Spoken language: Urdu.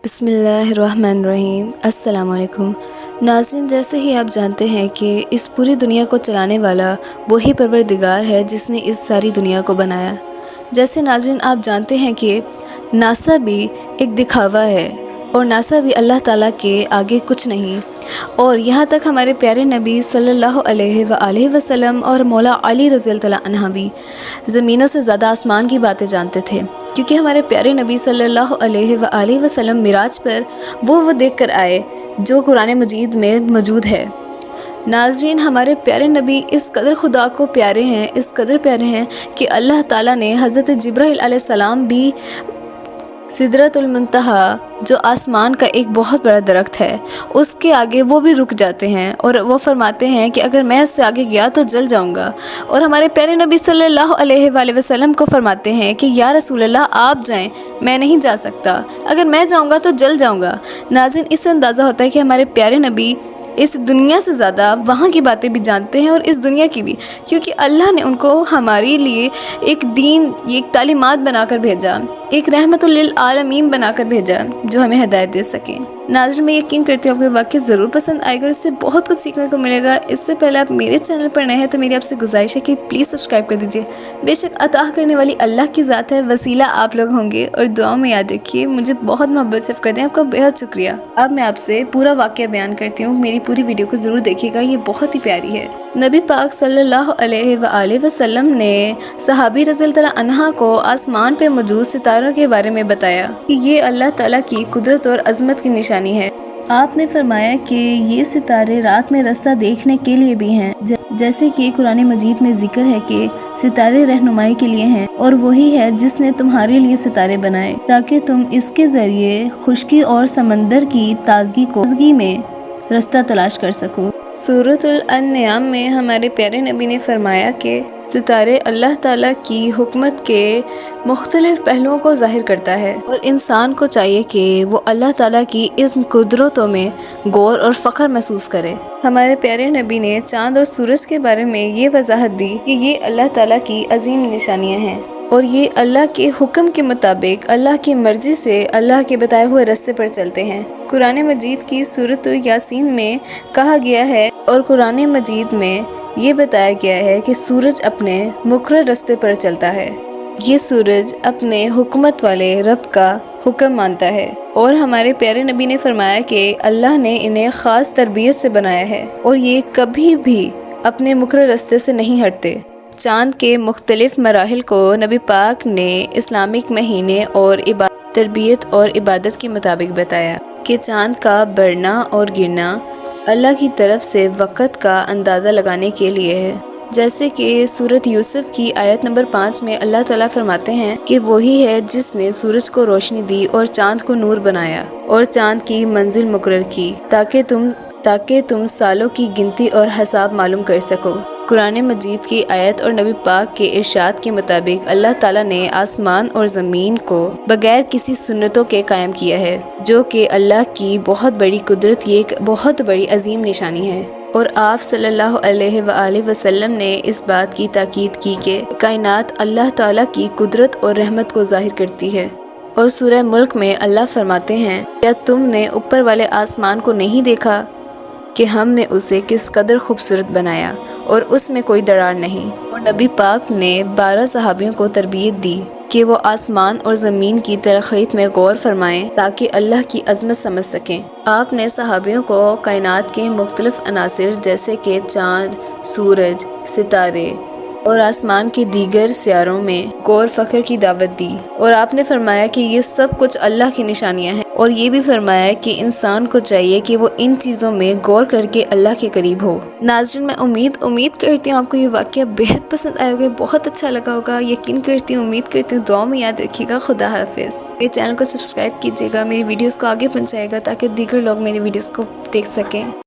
بسم اللہ الرحمن الرحیم۔ السلام علیکم ناظرین، جیسے ہی آپ جانتے ہیں کہ اس پوری دنیا کو چلانے والا وہی پروردگار ہے جس نے اس ساری دنیا کو بنایا۔ جیسے ناظرین آپ جانتے ہیں کہ ناسا بھی ایک دکھاوا ہے اور ناسا بھی اللہ تعالیٰ کے آگے کچھ نہیں، اور یہاں تک ہمارے پیارے نبی صلی اللہ علیہ وآلہ وسلم اور مولا علی رضی اللہ عنہ بھی زمینوں سے زیادہ آسمان کی باتیں جانتے تھے، کیونکہ ہمارے پیارے نبی صلی اللہ علیہ وآلہ وسلم معراج پر وہ دیکھ کر آئے جو قرآن مجید میں موجود ہے۔ ناظرین، ہمارے پیارے نبی اس قدر خدا کو پیارے ہیں، اس قدر پیارے ہیں کہ اللہ تعالیٰ نے حضرت جبرائیل علیہ السلام بھی سدرۃ المنتہا جو آسمان کا ایک بہت بڑا درخت ہے اس کے آگے وہ بھی رک جاتے ہیں، اور وہ فرماتے ہیں کہ اگر میں اس سے آگے گیا تو جل جاؤں گا، اور ہمارے پیارے نبی صلی اللہ علیہ وآلہ وسلم کو فرماتے ہیں کہ یا رسول اللہ آپ جائیں، میں نہیں جا سکتا، اگر میں جاؤں گا تو جل جاؤں گا۔ ناظرین، اس سے اندازہ ہوتا ہے کہ ہمارے پیارے نبی اس دنیا سے زیادہ وہاں کی باتیں بھی جانتے ہیں اور اس دنیا کی بھی، کیونکہ اللہ نے ان کو ہمارے لیے ایک دین، ایک تعلیمات بنا کر بھیجا، ایک رحمت للعالمین بنا کر بھیجا جو ہمیں ہدایت دے سکیں۔ ناظرین، میں یقین کرتی ہوں آپ کو یہ واقعہ ضرور پسند آئے گا اور اس سے بہت کچھ سیکھنے کو ملے گا۔ اس سے پہلے آپ میرے چینل پر نئے ہیں تو میری آپ سے گزارش ہے کہ پلیز سبسکرائب کر دیجئے۔ بے شک عطا کرنے والی اللہ کی ذات ہے، وسیلہ آپ لوگ ہوں گے، اور دعاؤں میں یاد رکھیے مجھے بہت محبت شفقت ہے، آپ کا بہت شکریہ۔ اب میں آپ سے پورا واقعہ بیان کرتی ہوں، میری پوری ویڈیو کو ضرور دیکھیے گا، یہ بہت ہی پیاری ہے۔ نبی پاک صلی اللہ علیہ وآلہ وسلم نے صحابی رضی اللہ عنہ کو آسمان پہ موجود ستاروں کے بارے میں بتایا کہ یہ اللہ تعالیٰ کی قدرت اور عظمت کی نشانی ہے۔ آپ نے فرمایا کہ یہ ستارے رات میں رستہ دیکھنے کے لیے بھی ہیں، جیسے کہ قرآن مجید میں ذکر ہے کہ ستارے رہنمائی کے لیے ہیں، اور وہی ہے جس نے تمہارے لیے ستارے بنائے تاکہ تم اس کے ذریعے خشکی اور سمندر کی تازگی میں رستہ تلاش کر سکو۔ سورۃ الانعام میں ہمارے پیارے نبی نے فرمایا کہ ستارے اللہ تعالیٰ کی حکمت کے مختلف پہلوؤں کو ظاہر کرتا ہے، اور انسان کو چاہیے کہ وہ اللہ تعالیٰ کی ان قدرتوں میں غور اور فخر محسوس کرے۔ ہمارے پیارے نبی نے چاند اور سورج کے بارے میں یہ وضاحت دی کہ یہ اللہ تعالیٰ کی عظیم نشانیاں ہیں، اور یہ اللہ کے حکم کے مطابق اللہ کی مرضی سے اللہ کے بتائے ہوئے راستے پر چلتے ہیں۔ قرآن مجید کی سورۃ یاسین میں کہا گیا ہے اور قرآن مجید میں یہ بتایا گیا ہے کہ سورج اپنے مقرر راستے پر چلتا ہے، یہ سورج اپنے حکمت والے رب کا حکم مانتا ہے، اور ہمارے پیارے نبی نے فرمایا کہ اللہ نے انہیں خاص تربیت سے بنایا ہے اور یہ کبھی بھی اپنے مقرر راستے سے نہیں ہٹتے۔ چاند کے مختلف مراحل کو نبی پاک نے اسلامک مہینے اور تربیت اور عبادت کے مطابق بتایا کہ چاند کا بڑھنا اور گرنا اللہ کی طرف سے وقت کا اندازہ لگانے کے لیے ہے، جیسے کہ سورۃ یوسف کی آیت نمبر 5 میں اللہ تعالیٰ فرماتے ہیں کہ وہی ہے جس نے سورج کو روشنی دی اور چاند کو نور بنایا اور چاند کی منزل مقرر کی تاکہ تم سالوں کی گنتی اور حساب معلوم کر سکو۔ قرآن مجید کی آیت اور نبی پاک کے ارشاد کے مطابق اللہ تعالیٰ نے آسمان اور زمین کو بغیر کسی سنتوں کے قائم کیا ہے، جو کہ اللہ کی بہت بڑی قدرت، یہ ایک بہت بڑی عظیم نشانی ہے، اور آپ صلی اللہ علیہ وآلہ وسلم نے اس بات کی تاکید کی کہ کائنات اللہ تعالیٰ کی قدرت اور رحمت کو ظاہر کرتی ہے۔ اور سورہ ملک میں اللہ فرماتے ہیں، کیا تم نے اوپر والے آسمان کو نہیں دیکھا کہ ہم نے اسے کس قدر خوبصورت بنایا اور اس میں کوئی دراڑ نہیں؟ اور نبی پاک نے 12 صحابیوں کو تربیت دی کہ وہ آسمان اور زمین کی تخلیق میں غور فرمائیں تاکہ اللہ کی عظمت سمجھ سکیں۔ آپ نے صحابیوں کو کائنات کے مختلف عناصر جیسے کہ چاند، سورج، ستارے اور آسمان کے دیگر سیاروں میں غور فکر کی دعوت دی، اور آپ نے فرمایا کہ یہ سب کچھ اللہ کی نشانیاں ہیں، اور یہ بھی فرمایا کہ انسان کو چاہیے کہ وہ ان چیزوں میں غور کر کے اللہ کے قریب ہو۔ ناظرین، میں امید کرتی ہوں آپ کو یہ واقعہ بہت پسند آئے ہوگا، بہت اچھا لگا ہوگا، یقین کرتی ہوں، امید کرتی ہوں، دعاؤں میں یاد رکھیے گا۔ خدا حافظ۔ میرے چینل کو سبسکرائب کیجیے گا، میری ویڈیوز کو آگے پہنچائے گا تاکہ دیگر لوگ میری ویڈیوز کو دیکھ سکیں۔